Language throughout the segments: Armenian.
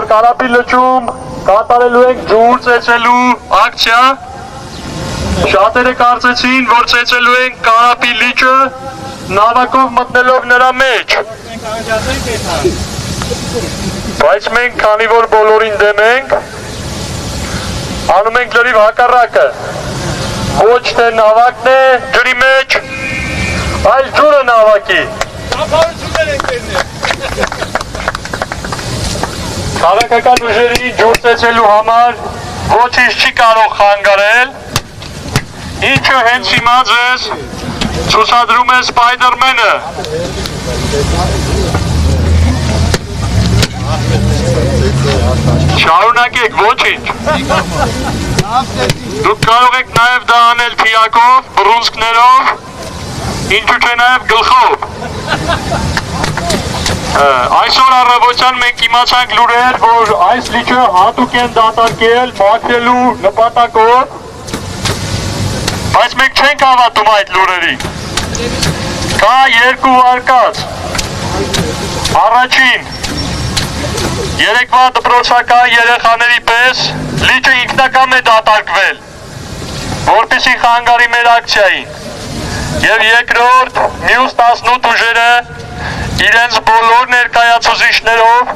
որ Կարապի լճում կատարելու ենք ջուր ծեծելու ակցիա։ Շատերը կարծեցին, որ ծեծելու ենք Կարապի լիճը նավակով մտնելով նրա մեջ։ Բայց մենք, քանի որ բոլորին դեմ ենք, անում ենք լրիվ հակառակը։ Ոչ թե նավակն է ջրի մեջ, այլ ջուրը նավակի։ Քաղաքական ուժերի ջուր ծեծելու համար ոչինչ չի կարող խանգարել, ինչը հենց հիմա ձեզ ցուցադրում է Սպայդերմենը։ Շարունակեք, ոչինչ։ Դուք կարող եք նաև դա անել թիակով, բռունցքներով, ինչու՞ չէ նաև գլխով։ Այսօր առավոտյան մենք իմացանք լուրեր, որ այս լիճը հատուկ են դատարկել մաքրելու նպատակով, բայց մենք չենք հավատում այդ լուրերին։ Կա երկու վարկած։ Առաջին, երեկվա դպրոցական երեխաների պես լիճը ինքնակամ է դատարկվել, որպեսզի խանգարի մեր ակցիային։ Եվ երկրորդ, մյուս 18 ուժերը իրենց բոլոր ներկայացուցիչներով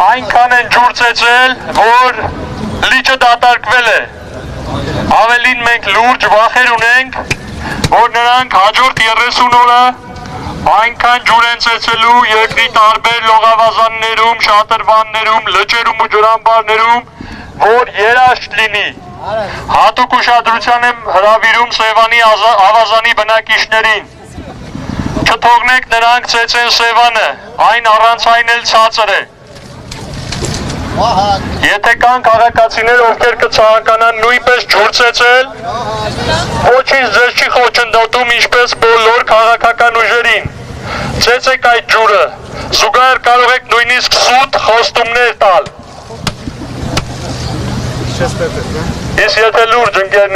այնքան են ջուր ծեծել, որ լիճը դատարկվել է։ Ավելին մենք լուրջ վախեր ունենք, որ նրանք հաջորդ 30 օրը այնքան ջուր են ծեծելու երկրի տարբեր լողավազաններում, շատրվաններում, լճերում ու ջրամբարներում, որ երաշտ լինի։ Հատուկ ուշադրության եմ հրավիրում Սևանի ավազանի բնակիչներին։ Չթողնեք նրանք ծեծեն Սևանը, այն առանց այն էլ ցածր է։ Եթե կան քաղաքացիներ, ովքեր կցանկանան նույնպես ջուր ծեծել, ոչինչ ձեզ չի խոչընդոտում, ինչպես բոլոր քաղաքական ուժերին։ Ծեծեք այդ ջուրը, զուգահեռ կարող եք նույնիսկ սուտ խոստումներ տալ։ Իսկ եթե լուրջ ընկերներ